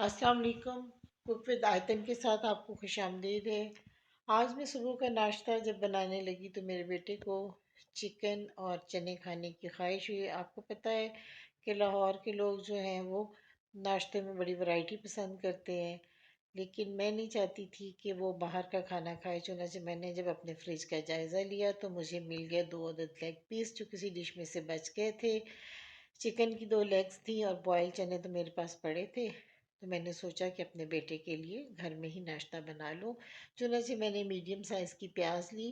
अस्सलाम वालेकुम। Cook with आयतन के साथ आपको खुशामदीद है। आज मैं सुबह का नाश्ता जब बनाने लगी तो मेरे बेटे को चिकन और चने खाने की ख्वाहिश हुई। आपको पता है कि लाहौर के लोग जो हैं वो नाश्ते में बड़ी वैरायटी पसंद करते हैं, लेकिन मैं नहीं चाहती थी कि वो बाहर का खाना खाए। चुनांचे मैंने जब अपने फ्रिज का जायज़ा लिया तो मुझे मिल गया 2 अदद लेग पीस जो किसी डिश में से बच गए थे। चिकन की 2 लेग्स थी और बॉयल चने तो मेरे पास पड़े थे। तो मैंने सोचा कि अपने बेटे के लिए घर में ही नाश्ता बना लूँ। चुनांचे मैंने मीडियम साइज़ की प्याज ली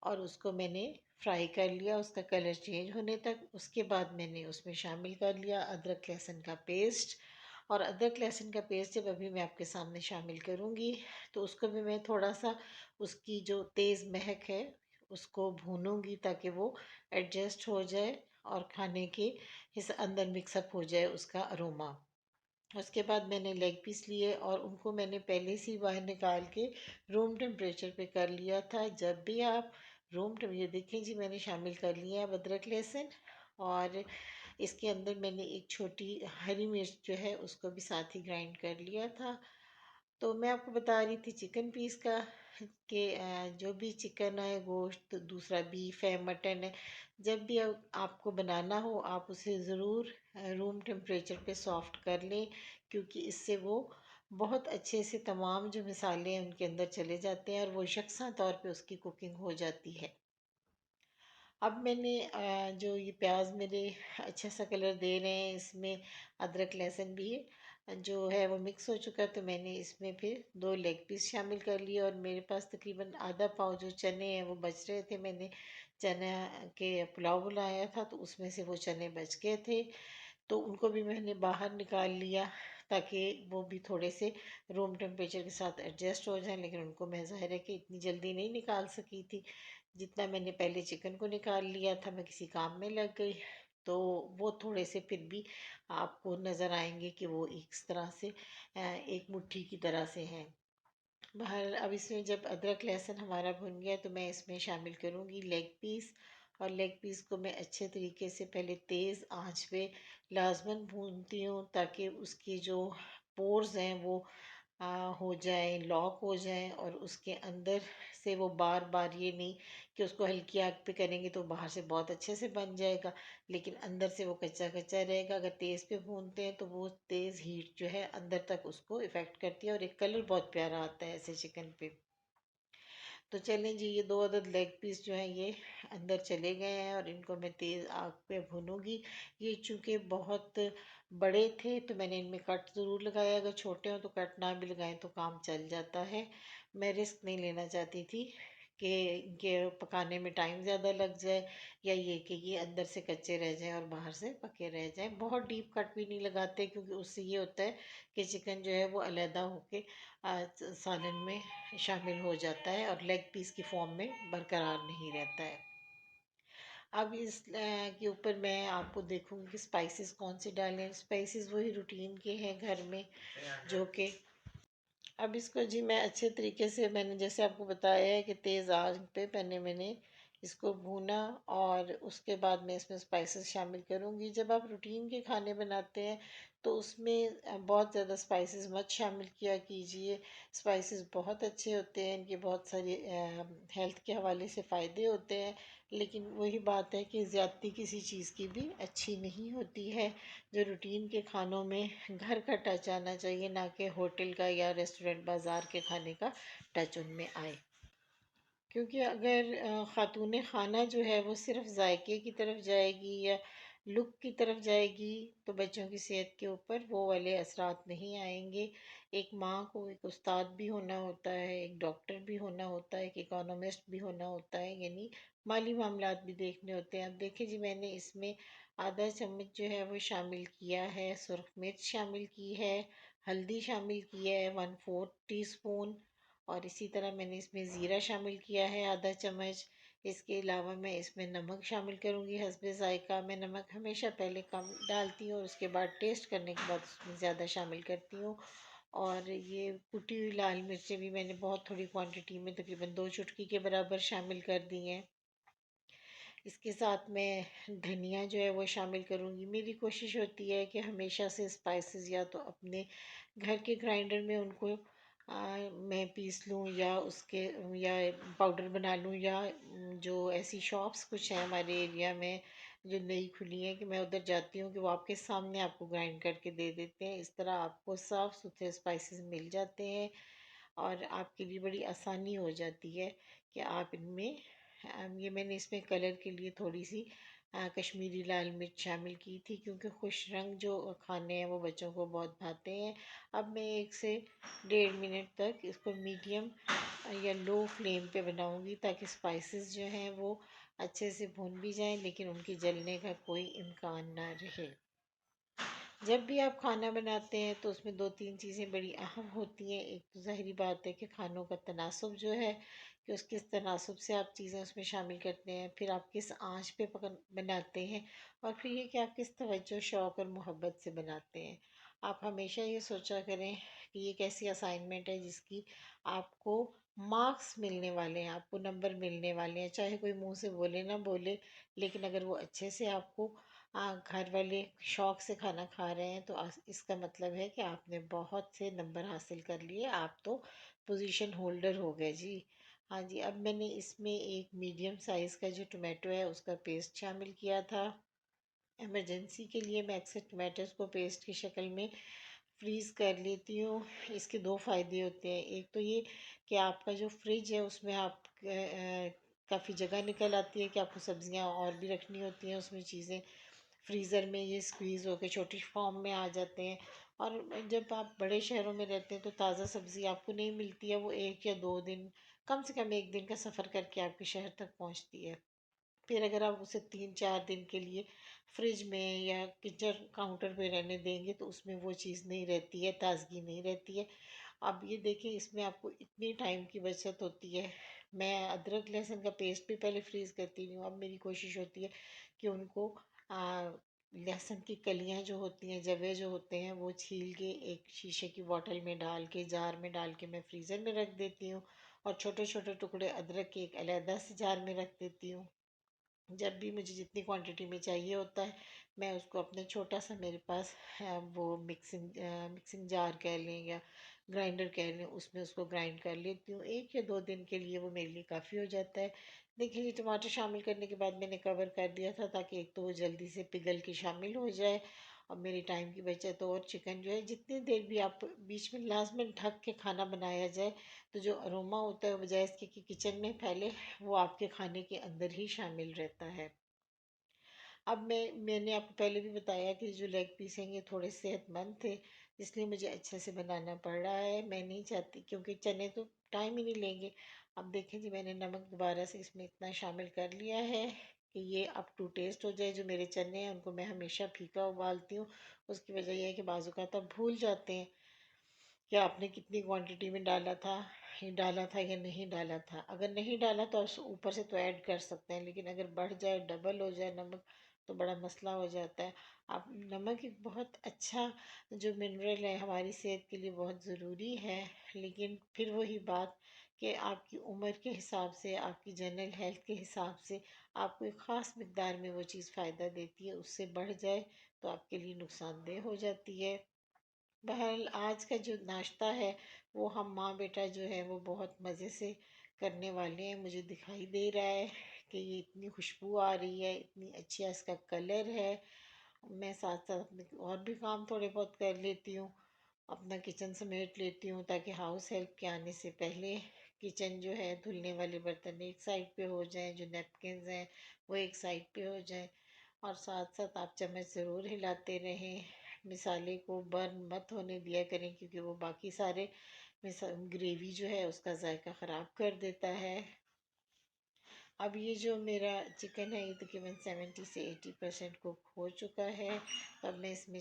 और उसको मैंने फ्राई कर लिया उसका कलर चेंज होने तक। उसके बाद मैंने उसमें शामिल कर लिया अदरक लहसुन का पेस्ट। और अदरक लहसुन का पेस्ट जब अभी मैं आपके सामने शामिल करूँगी तो उसको भी मैं थोड़ा सा उसकी जो तेज़ महक है उसको भूनूंगी ताकि वो एडजस्ट हो जाए और खाने के इस अंदर मिक्सअप हो जाए उसका अरोमा। उसके बाद मैंने लेग पीस लिए और उनको मैंने पहले से ही बाहर निकाल के रूम टेम्परेचर पे कर लिया था। जब भी आप ये देखें जी, मैंने शामिल कर लिया है अदरक लहसुन। और इसके अंदर मैंने एक छोटी हरी मिर्च जो है उसको भी साथ ही ग्राइंड कर लिया था। तो मैं आपको बता रही थी चिकन पीस का कि जो भी चिकन है, गोश्त, दूसरा बीफ है, मटन है, जब भी आपको बनाना हो आप उसे ज़रूर रूम टेम्परेचर पे सॉफ्ट कर लें, क्योंकि इससे वो बहुत अच्छे से तमाम जो मसाले हैं उनके अंदर चले जाते हैं और वो यकसा तौर पे उसकी कुकिंग हो जाती है। अब मैंने जो ये प्याज मेरे अच्छा सा कलर दे रहे हैं, इसमें अदरक लहसुन भी जो है वो मिक्स हो चुका है, तो मैंने इसमें फिर 2 लेग पीस शामिल कर लिए और मेरे पास तकरीबन आधा पाव जो चने हैं वो बच रहे थे। मैंने चना के पुलाव बनाया था तो उसमें से वो चने बच गए थे, तो उनको भी मैंने बाहर निकाल लिया ताकि वो भी थोड़े से रूम टेम्परेचर के साथ एडजस्ट हो जाएं। लेकिन उनको मैं ज़ाहिर है कि इतनी जल्दी नहीं निकाल सकी थी जितना मैंने पहले चिकन को निकाल लिया था। मैं किसी काम में लग गई तो वो थोड़े से फिर भी आपको नज़र आएंगे कि वो इस तरह से एक मुट्ठी की तरह से हैं बाहर। अब इसमें जब अदरक लहसुन हमारा भुन गया तो मैं इसमें शामिल करूँगी लेग पीस। और लेग पीस को मैं अच्छे तरीके से पहले तेज़ आंच पे लाजमन भूनती हूँ ताकि उसकी जो पोर्स हैं वो हो जाए, लॉक हो जाए और उसके अंदर से वो बार बार ये नहीं कि उसको हल्की आग पे करेंगे तो बाहर से बहुत अच्छे से बन जाएगा, लेकिन अंदर से वो कच्चा कच्चा रहेगा। अगर तेज़ पे भूनते हैं तो वो तेज़ हीट जो है अंदर तक उसको इफ़ेक्ट करती है और एक कलर बहुत प्यारा आता है ऐसे चिकन पे। तो चलें जी, ये 2 अदद लेग पीस जो हैं ये अंदर चले गए हैं और इनको मैं तेज़ आग पे भूनूंगी। ये चूँकि बहुत बड़े थे तो मैंने इनमें कट ज़रूर लगाया, अगर छोटे हों तो कट ना भी लगाएं तो काम चल जाता है। मैं रिस्क नहीं लेना चाहती थी कि इनके पकाने में टाइम ज़्यादा लग जाए या ये कि ये अंदर से कच्चे रह जाएं और बाहर से पके रह जाएं। बहुत डीप कट भी नहीं लगाते क्योंकि उससे ये होता है कि चिकन जो है वो अलहदा होके सालन में शामिल हो जाता है और लेग पीस की फॉर्म में बरकरार नहीं रहता है। अब इस के ऊपर मैं आपको देखूंगी कि स्पाइसेस कौन से डालें। स्पाइसेस वही रूटीन के हैं घर में जो कि अब इसको जी मैं अच्छे तरीके से मैंने जैसे आपको बताया है कि तेज़ आंच पे पहले मैंने इसको भूना और उसके बाद मैं इसमें स्पाइसेस शामिल करूँगी। जब आप रूटीन के खाने बनाते हैं तो उसमें बहुत ज़्यादा स्पाइसेस मत शामिल किया कीजिए। स्पाइसेस बहुत अच्छे होते हैं, इनके बहुत सारे हेल्थ के हवाले से फ़ायदे होते हैं, लेकिन वही बात है कि ज़्यादती किसी चीज़ की भी अच्छी नहीं होती है। जो रूटीन के खानों में घर का टच आना चाहिए, ना कि होटल का या रेस्टोरेंट बाज़ार के खाने का टच उनमें आए। क्योंकि अगर ख़ातून खाना जो है वो सिर्फ जायके की तरफ जाएगी या लुक की तरफ जाएगी तो बच्चों की सेहत के ऊपर वो वाले असरात नहीं आएंगे। एक माँ को एक उस्ताद भी होना होता है, एक डॉक्टर भी होना होता है, एक इकोनॉमिस्ट भी होना होता है, यानी माली मामलात भी देखने होते हैं। अब देखिए जी, मैंने इसमें आधा चम्मच जो है वो शामिल किया है सुरख मिर्च शामिल की है, हल्दी शामिल की है 1/4 टीस्पून, और इसी तरह मैंने इसमें ज़ीरा शामिल किया है आधा चम्मच। इसके अलावा मैं इसमें नमक शामिल करूँगी हस्बे ज़ायका। मैं नमक हमेशा पहले कम डालती हूँ और उसके बाद टेस्ट करने के बाद उसमें ज़्यादा शामिल करती हूँ। और ये कुटी हुई लाल मिर्चें भी मैंने बहुत थोड़ी क्वांटिटी में तकरीबन 2 चुटकी के बराबर शामिल कर दी हैं। इसके साथ मैं धनिया जो है वो शामिल करूँगी। मेरी कोशिश होती है कि हमेशा से स्पाइसेस या तो अपने घर के ग्राइंडर में उनको मैं पीस लूँ, या उसके या पाउडर बना लूँ, या जो ऐसी शॉप्स कुछ हैं हमारे एरिया में जो नई खुली हैं कि मैं उधर जाती हूँ कि वो आपके सामने आपको ग्राइंड करके दे देते हैं। इस तरह आपको साफ़ सुथरे स्पाइसेस मिल जाते हैं और आपके लिए बड़ी आसानी हो जाती है कि आप इनमें ये मैंने इसमें कलर के लिए थोड़ी सी कश्मीरी लाल मिर्च शामिल की थी, क्योंकि खुश रंग जो खाने हैं वो बच्चों को बहुत भाते हैं। अब मैं 1 से 1.5 मिनट तक इसको मीडियम या लो फ्लेम पे बनाऊंगी, ताकि स्पाइसेस जो हैं वो अच्छे से भून भी जाएं लेकिन उनके जलने का कोई इम्कान ना रहे। जब भी आप खाना बनाते हैं तो उसमें दो तीन चीज़ें बड़ी अहम होती हैं। एक तो ज़ाहिरी बात है कि खानों का तनासुब जो है, कि उस किस तनासुब से आप चीज़ें उसमें शामिल करते हैं, फिर आप किस आंच पे पकन बनाते हैं, और फिर ये कि आप किस तवज्जो शौक़ और मोहब्बत से बनाते हैं। आप हमेशा ये सोचा करें कि ये एक ऐसी असाइनमेंट है जिसकी आपको मार्क्स मिलने वाले हैं, आपको नंबर मिलने वाले हैं, चाहे कोई मुंह से बोले ना बोले, लेकिन अगर वो अच्छे से आपको घर वाले शौक से खाना खा रहे हैं तो इसका मतलब है कि आपने बहुत से नंबर हासिल कर लिए, आप तो पोजीशन होल्डर हो गए जी। हाँ जी, अब मैंने इसमें एक मीडियम साइज़ का जो टोमेटो है उसका पेस्ट शामिल किया था। इमरजेंसी के लिए मैं अक्सर टमाटर्स को पेस्ट की शक्ल में फ्रीज़ कर लेती हूँ। इसके दो फ़ायदे होते हैं। एक तो ये कि आपका जो फ्रिज है उसमें आप काफ़ी जगह निकल आती है कि आपको सब्जियां और भी रखनी होती हैं उसमें चीज़ें। फ्रीज़र में ये स्क्वीज़ होकर छोटी फॉर्म में आ जाते हैं। और जब आप बड़े शहरों में रहते हैं तो ताज़ा सब्ज़ी आपको नहीं मिलती है, वो 1 या 2 दिन, कम से कम 1 दिन का सफ़र करके आपके शहर तक पहुंचती है। फिर अगर आप उसे 3-4 दिन के लिए फ्रिज में या किचन काउंटर पे रहने देंगे तो उसमें वो चीज़ नहीं रहती है, ताज़गी नहीं रहती है। अब ये देखें, इसमें आपको इतनी टाइम की बचत होती है। मैं अदरक लहसुन का पेस्ट भी पहले फ्रीज़ करती नहीं हूँ, अब मेरी कोशिश होती है कि उनको लहसुन की कलियां जो होती हैं, जवे जो होते हैं, वो छील के एक शीशे की बॉटल में डाल के, जार में डाल के मैं फ्रीज़र में रख देती हूँ, और छोटे छोटे टुकड़े अदरक के एक अलहदा से जार में रख देती हूँ। जब भी मुझे जितनी क्वांटिटी में चाहिए होता है मैं उसको अपने छोटा सा मेरे पास है वो मिक्सिंग जार कह लें या ग्राइंडर कह लें, उसमें उसको ग्राइंड कर लेती हूँ। 1 या 2 दिन के लिए वो मेरे लिए काफ़ी हो जाता है। देखिए, ये टमाटर शामिल करने के बाद मैंने कवर कर दिया था ताकि एक तो वो जल्दी से पिघल के शामिल हो जाए और मेरी टाइम की बचत हो। और चिकन जो है, जितनी देर भी आप बीच में लाजमन ढक के खाना बनाया जाए तो जो अरोमा होता है बजाय इसके कि किचन में फैले, वो आपके खाने के अंदर ही शामिल रहता है। अब मैंने आपको पहले भी बताया कि जो लेग पीस हैं ये थोड़े सेहतमंद थे, इसलिए मुझे अच्छे से बनाना पड़ रहा है। मैं नहीं चाहती, क्योंकि चने तो टाइम ही नहीं लेंगे। अब देखें जी, मैंने नमक दोबारा से इसमें इतना शामिल कर लिया है कि ये अप टू टेस्ट हो जाए। जो मेरे चने हैं उनको मैं हमेशा फीका उबालती हूँ। उसकी वजह यह है कि बाज़ औक़ात आप भूल जाते हैं कि आपने कितनी क्वांटिटी में डाला था, ये डाला था या नहीं डाला था। अगर नहीं डाला तो आप ऊपर से तो ऐड कर सकते हैं, लेकिन अगर बढ़ जाए, डबल हो जाए नमक, तो बड़ा मसला हो जाता है। आप नमक एक बहुत अच्छा जो मिनरल है, हमारी सेहत के लिए बहुत ज़रूरी है, लेकिन फिर वही बात कि आपकी उम्र के हिसाब से, आपकी जनरल हेल्थ के हिसाब से आपको एक ख़ास मकदार में वो चीज़ फ़ायदा देती है, उससे बढ़ जाए तो आपके लिए नुकसानदेह हो जाती है। बहरहाल आज का जो नाश्ता है वो हम माँ बेटा जो है वो बहुत मज़े से करने वाले हैं। मुझे दिखाई दे रहा है कि ये इतनी खुशबू आ रही है, इतनी अच्छा इसका कलर है। मैं साथ साथ अपने और भी काम थोड़े बहुत कर लेती हूँ, अपना किचन समेट लेती हूँ ताकि हाउस हेल्प के आने से पहले किचन जो है, धुलने वाले बर्तन एक साइड पे हो जाएं, जो नैपकिन्स हैं वो एक साइड पे हो जाएं, और साथ साथ आप चम्मच ज़रूर हिलाते रहें। मिसाले को बर्न मत होने दिया करें, क्योंकि वो बाकी सारे ग्रेवी जो है उसका जायका ख़राब कर देता है। अब ये जो मेरा चिकन है ये तकरीबन 70 से 80% कुक हो चुका है। तो अब मैं इसमें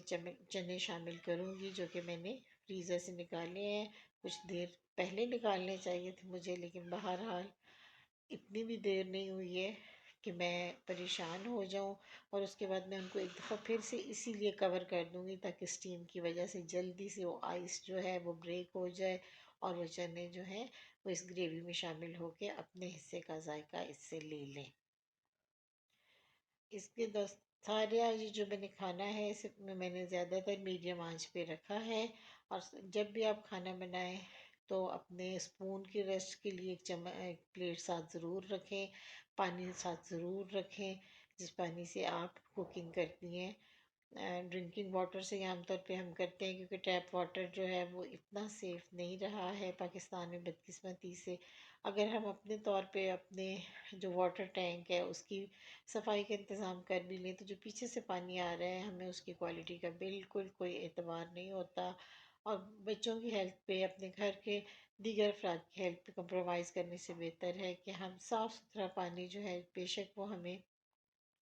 चने शामिल करूँगी जो कि मैंने फ्रीज़र से निकाले हैं। कुछ देर पहले निकालने चाहिए थे मुझे, लेकिन बहरहाल इतनी भी देर नहीं हुई है कि मैं परेशान हो जाऊं। और उसके बाद मैं उनको एक दफ़ा फिर से इसीलिए कवर कर दूंगी ताकि स्टीम की वजह से जल्दी से वो आइस जो है वो ब्रेक हो जाए और वो चने जो हैं वो इस ग्रेवी में शामिल होके अपने हिस्से का जायका इससे ले लें। इसके दस सारे आज जो मैंने खाना है इसे मैंने ज़्यादातर मीडियम आंच पे रखा है, और जब भी आप खाना बनाएं तो अपने स्पून की रेस्ट के लिए एक प्लेट साथ ज़रूर रखें, पानी साथ ज़रूर रखें जिस पानी से आप कुकिंग करती हैं। ड्रिंकिंग वाटर से ही आमतौर पे हम करते हैं, क्योंकि टैप वाटर जो है वो इतना सेफ़ नहीं रहा है पाकिस्तान में बदकिस्मती से। अगर हम अपने तौर पे अपने जो वाटर टैंक है उसकी सफाई का इंतज़ाम कर भी लें, तो जो पीछे से पानी आ रहा है हमें उसकी क्वालिटी का बिल्कुल कोई एतबार नहीं होता। और बच्चों की हेल्थ पे, अपने घर के दीगर अफराद की हेल्थ पे कंप्रोमाइज़ करने से बेहतर है कि हम साफ़ सुथरा पानी जो है, बेशक वो हमें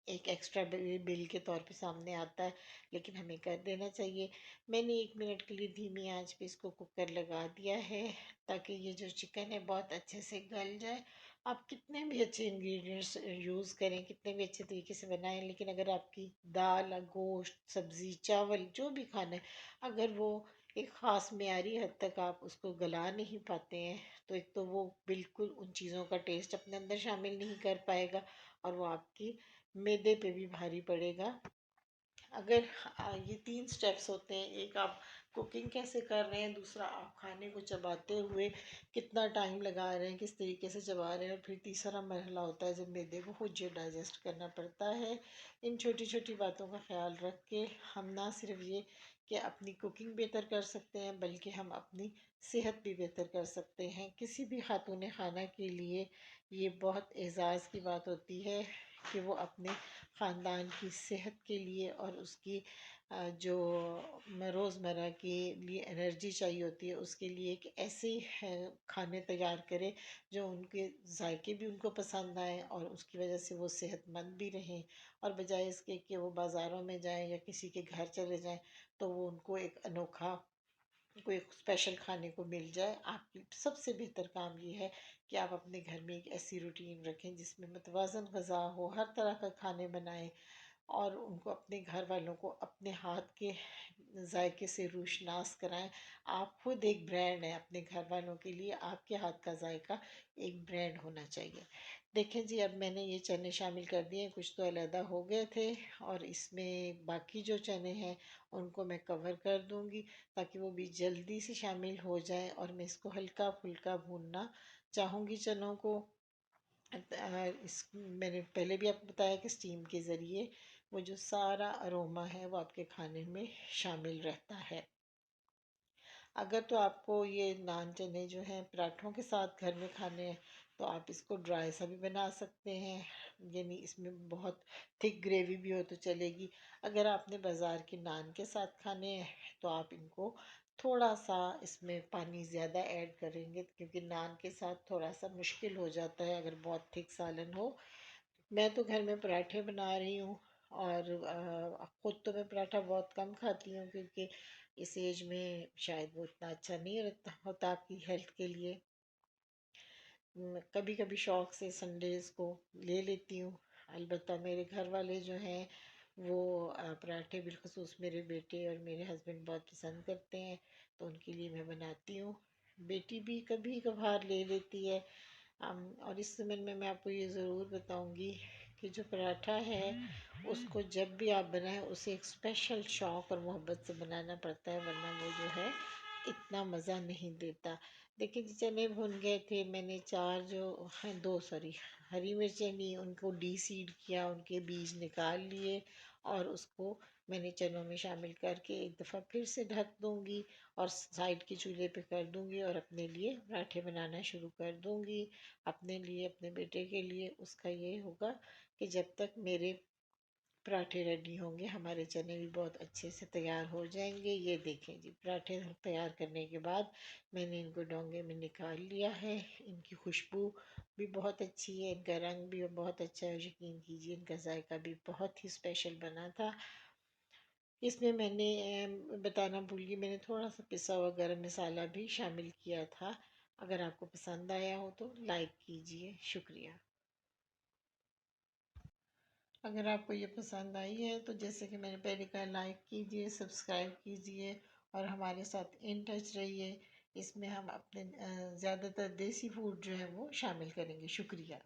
एक एक्स्ट्रा बिल के तौर पे सामने आता है, लेकिन हमें कर देना चाहिए। मैंने 1 मिनट के लिए धीमी आंच पे इसको कुकर लगा दिया है ताकि ये जो चिकन है बहुत अच्छे से गल जाए। आप कितने भी अच्छे इंग्रेडिएंट्स यूज़ करें, कितने भी अच्छे तरीके से बनाएं, लेकिन अगर आपकी दाल, गोश्त, सब्ज़ी, चावल जो भी खाना है, अगर वो एक ख़ास मेयारी हद तक आप उसको गला नहीं पाते हैं, तो एक तो वो बिल्कुल उन चीज़ों का टेस्ट अपने अंदर शामिल नहीं कर पाएगा और वो आपकी मैदे पे भी भारी पड़ेगा। अगर ये 3 स्टेप्स होते हैं, एक आप कुकिंग कैसे कर रहे हैं, दूसरा आप खाने को चबाते हुए कितना टाइम लगा रहे हैं, किस तरीके से चबा रहे हैं, और फिर तीसरा मरहला होता है जब मैदे को खुद जो डाइजेस्ट करना पड़ता है। इन छोटी छोटी बातों का ख्याल रख के हम ना सिर्फ ये कि अपनी कुकिंग बेहतर कर सकते हैं, बल्कि हम अपनी सेहत भी बेहतर कर सकते हैं। किसी भी खातून खाना के लिए ये बहुत एज़ाज़ की बात होती है कि वो अपने ख़ानदान की सेहत के लिए और उसकी जो रोज़मर्रा के लिए एनर्जी चाहिए होती है उसके लिए एक ऐसे खाने तैयार करें जो उनके जायके भी उनको पसंद आए और उसकी वजह से वो सेहतमंद भी रहें। और बजाय इसके कि वो बाज़ारों में जाएं या किसी के घर चले जाएं तो वो उनको एक अनोखा कोई स्पेशल खाने को मिल जाए। आपकी सबसे बेहतर काम ये है कि आप अपने घर में एक ऐसी रूटीन रखें जिसमें मतवाज़न ग़ज़ा हो, हर तरह का खाने बनाएं और उनको अपने घर वालों को अपने हाथ के जायके से रोशनास कराएं। आप खुद एक ब्रांड हैं अपने घर वालों के लिए, आपके हाथ का जायका एक ब्रांड होना चाहिए। देखें जी, अब मैंने ये चने शामिल कर दिए, कुछ तो अलहदा हो गए थे और इसमें बाकी जो चने हैं उनको मैं कवर कर दूंगी ताकि वो भी जल्दी से शामिल हो जाए। और मैं इसको हल्का फुल्का भूनना चाहूँगी चनों को। इस मैंने पहले भी आपको बताया कि स्टीम के ज़रिए वो जो सारा अरोमा है वो आपके खाने में शामिल रहता है। अगर तो आपको ये नान चने जो हैं पराठों के साथ घर में खाने हैं तो आप इसको ड्राई सा भी बना सकते हैं, यानी इसमें बहुत थिक ग्रेवी भी हो तो चलेगी। अगर आपने बाज़ार के नान के साथ खाने हैं तो आप इनको थोड़ा सा इसमें पानी ज़्यादा ऐड करेंगे, क्योंकि नान के साथ थोड़ा सा मुश्किल हो जाता है अगर बहुत थिक सालन हो। मैं तो घर में पराठे बना रही हूँ और ख़ुद तो मैं पराठा बहुत कम खाती हूँ, क्योंकि इस एज में शायद वो इतना अच्छा नहीं रहता होता आपकी हेल्थ के लिए। कभी कभी शौक से संडेज़ को ले लेती हूँ। अलबत्ता मेरे घर वाले जो हैं वो पराठे बिलखसूस मेरे बेटे और मेरे हस्बैंड बहुत पसंद करते हैं, तो उनके लिए मैं बनाती हूँ। बेटी भी कभी कभार ले लेती है। और इस ज़मन में मैं आपको ये ज़रूर बताऊंगी कि जो पराठा है उसको जब भी आप बनाएं उसे एक स्पेशल शौक़ और मोहब्बत से बनाना पड़ता है, वरना वो जो है इतना मज़ा नहीं देता। देखिए जी, चने भुन गए थे, मैंने चार जो हैं दो सॉरी हरी मिर्चें ली, उनको सीड किया, उनके बीज निकाल लिए और उसको मैंने चनों में शामिल करके एक दफ़ा फिर से ढक दूँगी और साइड के चूल्हे पे कर दूँगी और अपने लिए पराठे बनाना शुरू कर दूँगी। अपने लिए, अपने बेटे के लिए उसका ये होगा कि जब तक मेरे पराठे रेडी होंगे हमारे चने भी बहुत अच्छे से तैयार हो जाएंगे। ये देखें जी, पराठे तैयार करने के बाद मैंने इनको डोंगे में निकाल लिया है। इनकी खुशबू भी बहुत अच्छी है, इनका रंग भी बहुत अच्छा है, यकीन कीजिए इनका जायका भी बहुत ही स्पेशल बना था। इसमें मैंने बताना भूल गई, मैंने थोड़ा सा पिसा हुआ गरम मसाला भी शामिल किया था। अगर आपको पसंद आया हो तो लाइक कीजिए, शुक्रिया। अगर आपको ये पसंद आई है तो जैसे कि मैंने पहले कहा, लाइक कीजिए, सब्सक्राइब कीजिए और हमारे साथ इन टच रहिए। इसमें हम अपने ज़्यादातर देसी फूड जो है वो शामिल करेंगे। शुक्रिया।